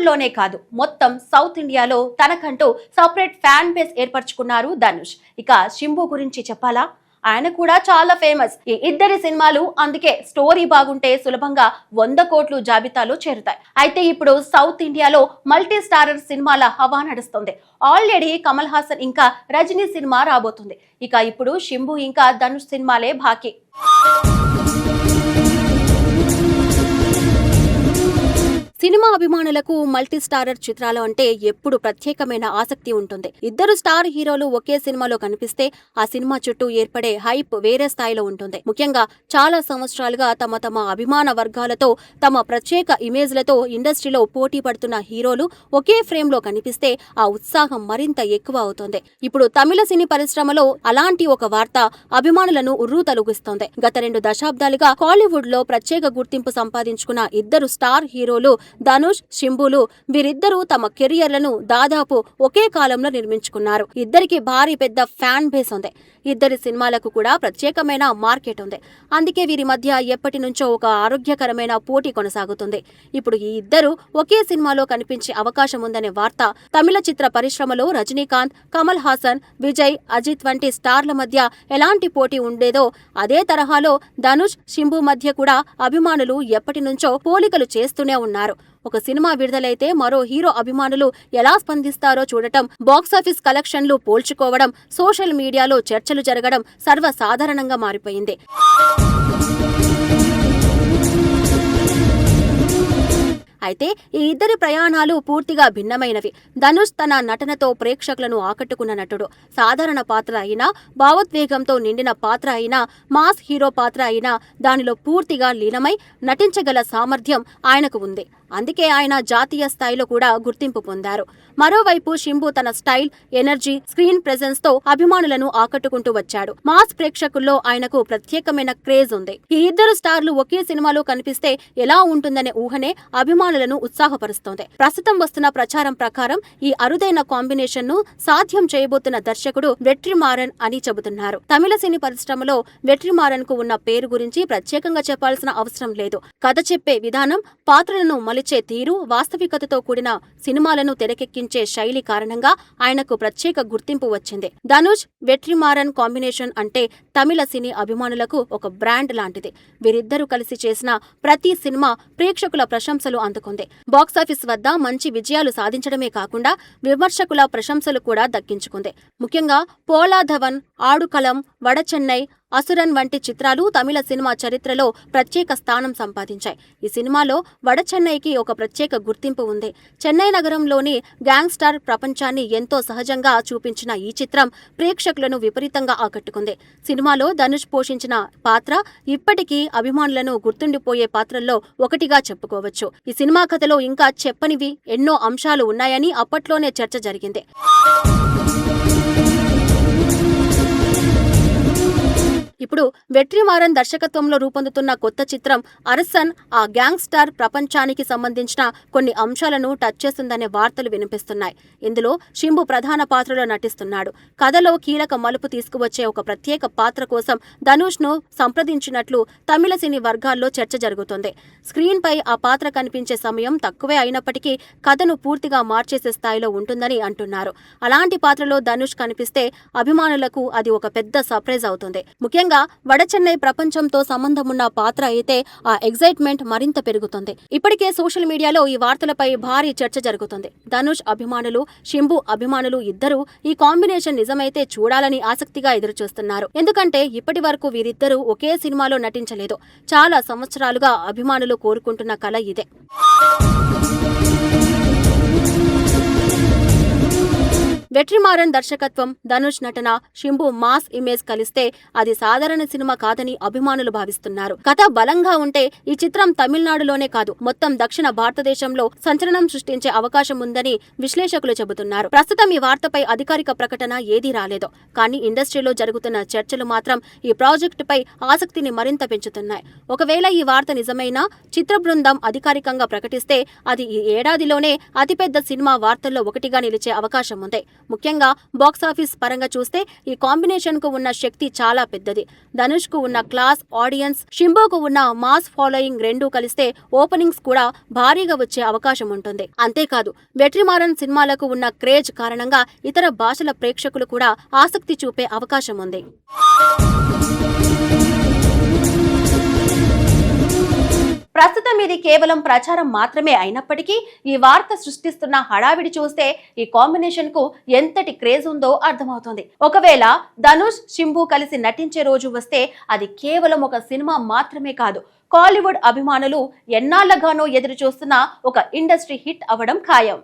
తమిళనాడులోనే కాదు మొత్తం సౌత్ ఇండియాలో తనకంటూ సపరేట్ ఫ్యాన్ బేస్ ఏర్పరచుకున్నారు ధనుష్. ఇక శింబు గురించి చెప్పాలా, ఆయన కూడా చాలా ఫేమస్. ఈ ఇద్దరి సినిమాలు అందుకే స్టోరీ బాగుంటే సులభంగా 100 కోట్లు జాబితాలో చేరుతాయి. అయితే ఇప్పుడు సౌత్ ఇండియాలో మల్టీ స్టారర్ సినిమాల హవా నడుస్తుంది. ఆల్రెడీ కమల్ హాసన్ ఇంకా రజనీ సినిమా రాబోతుంది. ఇక ఇప్పుడు శింబు ఇంకా ధనుష్ సినిమాలే బాకీ. సినిమా అభిమానులకు మల్టీ స్టారర్ చిత్రాలు అంటే ఎప్పుడు ప్రత్యేకమైన ఆసక్తి ఉంటుంది. ఇద్దరు స్టార్ హీరోలు ఒకే సినిమాలో కనిపిస్తే ఆ సినిమా చుట్టూ ఏర్పడే హైప్ వేరే స్థాయిలో ఉంటుంది. ముఖ్యంగా చాలా సంవత్సరాలుగా తమ అభిమాన వర్గాలతో తమ ప్రత్యేక ఇమేజ్లతో ఇండస్ట్రీలో పోటీ పడుతున్న హీరోలు ఒకే ఫ్రేమ్ లో కనిపిస్తే ఆ ఉత్సాహం మరింత ఎక్కువ అవుతుంది. ఇప్పుడు తమిళ సినీ పరిశ్రమలో అలాంటి ఒక వార్త అభిమానులను ఉర్రూతలూగిస్తోంది. గత 2 దశాబ్దాలుగా హాలీవుడ్ లో ప్రత్యేక గుర్తింపు సంపాదించుకున్న ఇద్దరు స్టార్ హీరోలు ధనుష్, శింబులు వీరిద్దరూ తమ కెరియర్లను దాదాపు ఒకే కాలంలో నిర్మించుకున్నారు. ఇద్దరికి భారీ పెద్ద ఫ్యాన్ బేస్ ఉంది. ఇద్దరి సినిమాలకు కూడా ప్రత్యేకమైన మార్కెట్ ఉంది. అందుకే వీరి మధ్య ఎప్పటి నుంచో ఒక ఆరోగ్యకరమైన పోటీ కొనసాగుతుంది. ఇప్పుడు ఈ ఇద్దరు ఒకే సినిమాలో కనిపించే అవకాశం ఉందనే వార్త తమిళ చిత్ర పరిశ్రమలో రజనీకాంత్, కమల్ హాసన్, విజయ్, అజిత్ వంటి స్టార్ల మధ్య ఎలాంటి పోటీ ఉండేదో అదే తరహాలో ధనుష్, శింబు మధ్య కూడా అభిమానులు ఎప్పటి నుంచో పోలికలు చేస్తూనే ఉన్నారు. ఒక సినిమా విడుదలైతే మరో హీరో అభిమానులు ఎలా స్పందిస్తారో చూడటం, బాక్సాఫీస్ కలెక్షన్లు పోల్చుకోవడం, సోషల్ మీడియాలో చర్చలు జరగడం సర్వసాధారణంగా మారిపోయింది. అయితే ఈ ఇద్దరి ప్రయాణాలు పూర్తిగా భిన్నమైనవి. ధనుష్ తన నటనతో ప్రేక్షకులను ఆకట్టుకున్న నటుడు. సాధారణ పాత్ర అయినా, భావోద్వేగంతో నిండిన పాత్ర అయినా, మాస్ హీరో పాత్ర అయినా దానిలో పూర్తిగా లీనమై నటించగల సామర్థ్యం ఆయనకు ఉంది. అందుకే ఆయన జాతీయ స్థాయిలో కూడా గుర్తింపు పొందారు. మరోవైపు శింబు తన స్టైల్, ఎనర్జీ, స్క్రీన్ ప్రెజెన్స్ తో అభిమానులను ఆకట్టుకుంటూ వచ్చాడు. మాస్ ప్రేక్షకుల్లో ఆయనకు ప్రత్యేకమైన క్రేజ్ ఉంది. ఈ ఇద్దరు స్టార్లు ఒకే సినిమాలో కనిపిస్తే ఎలా ఉంటుందనే ఊహనే అభిమానులను ఉత్సాహపరుస్తోంది. ప్రస్తుతం వస్తున్న ప్రచారం ప్రకారం ఈ అరుదైన కాంబినేషన్ ను సాధ్యం చేయబోతున్న దర్శకుడు వెట్రిమారన్ అని చెబుతున్నారు. తమిళ సినీ పరిశ్రమలో వెట్రిమారన్ కు ఉన్న పేరు గురించి ప్రత్యేకంగా చెప్పాల్సిన అవసరం లేదు. కథ చెప్పే విధానం, పాత్రలను మలిచే తీరు, వాస్తవికతతో కూడిన సినిమాలను తెరకెక్కించే శైలి కారణంగా ఆయనకు ప్రత్యేక గుర్తింపు వచ్చింది. ధనుష్, వెట్రిమారన్ కాంబినేషన్ అంటే తమిళ సినీ అభిమానులకు ఒక బ్రాండ్ లాంటిది. వీరిద్దరూ కలిసి చేసిన ప్రతి సినిమా ప్రేక్షకుల ప్రశంసలు అందుకుంది. బాక్సాఫీస్ వద్ద మంచి విజయాలు సాధించడమే కాకుండా విమర్శకుల ప్రశంసలు కూడా దక్కించుకుంది. ముఖ్యంగా పోలాధవన్, ఆడుకలం, వడచెన్నై, అసురన్ వంటి చిత్రాలు తమిళ సినిమా చరిత్రలో ప్రత్యేక స్థానం సంపాదించాయి. ఈ సినిమాలో వడచెన్నైకి ఒక ప్రత్యేక గుర్తింపు ఉంది. చెన్నై నగరంలోని గ్యాంగ్స్టర్ ప్రపంచాన్ని ఎంతో సహజంగా చూపించిన ఈ చిత్రం ప్రేక్షకులను విపరీతంగా ఆకట్టుకుంది. సినిమాలో ధనుష్ పోషించిన పాత్ర ఇప్పటికీ అభిమానులను గుర్తుండిపోయే పాత్రల్లో ఒకటిగా చెప్పుకోవచ్చు. ఈ సినిమా కథలో ఇంకా చెప్పనివి ఎన్నో అంశాలు ఉన్నాయని అప్పట్లోనే చర్చ జరిగింది. ఇప్పుడు వెట్రిమారన్ దర్శకత్వంలో రూపొందుతున్న కొత్త చిత్రం అరసన్ ఆ గ్యాంగ్స్టర్ ప్రపంచానికి సంబంధించిన కొన్ని అంశాలను టచ్ చేస్తుందనే వార్తలు వినిపిస్తున్నాయి. ఇందులో శింబు ప్రధాన పాత్రలో నటిస్తున్నాడు. కథలో కీలక మలుపు తీసుకువచ్చే ఒక ప్రత్యేక పాత్ర కోసం ధనుష్ ను సంప్రదించినట్లు తమిళ సినీ వర్గాల్లో చర్చ జరుగుతోంది. స్క్రీన్ పై ఆ పాత్ర కనిపించే సమయం తక్కువే అయినప్పటికీ కథను పూర్తిగా మార్చేసే స్థాయిలో ఉంటుందని అంటున్నారు. అలాంటి పాత్రలో ధనుష్ కనిపిస్తే అభిమానులకు అది ఒక పెద్ద సర్ప్రైజ్ అవుతుంది. ముఖ్యంగా వడచెన్నై ప్రపంచంతో సంబంధమున్న పాత్ర అయితే ఆ ఎగ్జైట్మెంట్ మరింత పెరుగుతుంది. ఇప్పటికే సోషల్ మీడియాలో ఈ వార్తలపై భారీ చర్చ జరుగుతుంది. ధనుష్ అభిమానులు, శింబు అభిమానులు ఇద్దరూ ఈ కాంబినేషన్ నిజమైతే చూడాలని ఆసక్తిగా ఎదురుచూస్తున్నారు. ఎందుకంటే ఇప్పటి వరకు వీరిద్దరూ ఒకే సినిమాలో నటించలేదు. చాలా సంవత్సరాలుగా అభిమానులు కోరుకుంటున్న కల ఇదే. వెట్రిమారన్ దర్శకత్వం, ధనుష్ నటన, శింబు మాస్ ఇమేజ్ కలిస్తే అది సాధారణ సినిమా కాదని అభిమానులు భావిస్తున్నారు. కథ బలంగా ఉంటే ఈ చిత్రం తమిళనాడులోనే కాదు మొత్తం దక్షిణ భారతదేశంలో సంచలనం సృష్టించే అవకాశం ఉందని విశ్లేషకులు చెబుతున్నారు. ప్రస్తుతం ఈ వార్తపై అధికారిక ప్రకటన ఏదీ రాలేదు. కానీ ఇండస్ట్రీలో జరుగుతున్న చర్చలు మాత్రం ఈ ప్రాజెక్టుపై ఆసక్తిని మరింత పెంచుతున్నాయి. ఒకవేళ ఈ వార్త నిజమైనా చిత్ర బృందం అధికారికంగా ప్రకటిస్తే అది ఈ ఏడాదిలోనే అతిపెద్ద సినిమా వార్తల్లో ఒకటిగా నిలిచే అవకాశం ఉంది. ముఖ్యంగా బాక్సాఫీస్ పరంగా చూస్తే ఈ కాంబినేషన్ కు ఉన్న శక్తి చాలా పెద్దది. ధనుష్ కు ఉన్న క్లాస్, ఆడియన్స్, షింబోకు ఉన్న మాస్ ఫాలోయింగ్ రెండూ కలిస్తే ఓపెనింగ్స్ కూడా భారీగా వచ్చే అవకాశం ఉంటుంది. అంతేకాదు వెట్రిమారన్ సినిమాలకు ఉన్న క్రేజ్ కారణంగా ఇతర భాషల ప్రేక్షకులు కూడా ఆసక్తి చూపే అవకాశం ఉంది. ప్రస్తుతం ఇది కేవలం ప్రచారం మాత్రమే అయినప్పటికీ ఈ వార్త సృష్టిస్తున్న హడావిడి చూస్తే ఈ కాంబినేషన్ కు ఎంతటి క్రేజ్ ఉందో అర్థమవుతుంది. ఒకవేళ ధనుష్, శింబు కలిసి నటించే రోజు వస్తే అది కేవలం ఒక సినిమా మాత్రమే కాదు, కాలీవుడ్ అభిమానులు ఎన్నాళ్లగానో ఎదురు చూస్తున్న ఒక ఇండస్ట్రీ హిట్ అవడం ఖాయం.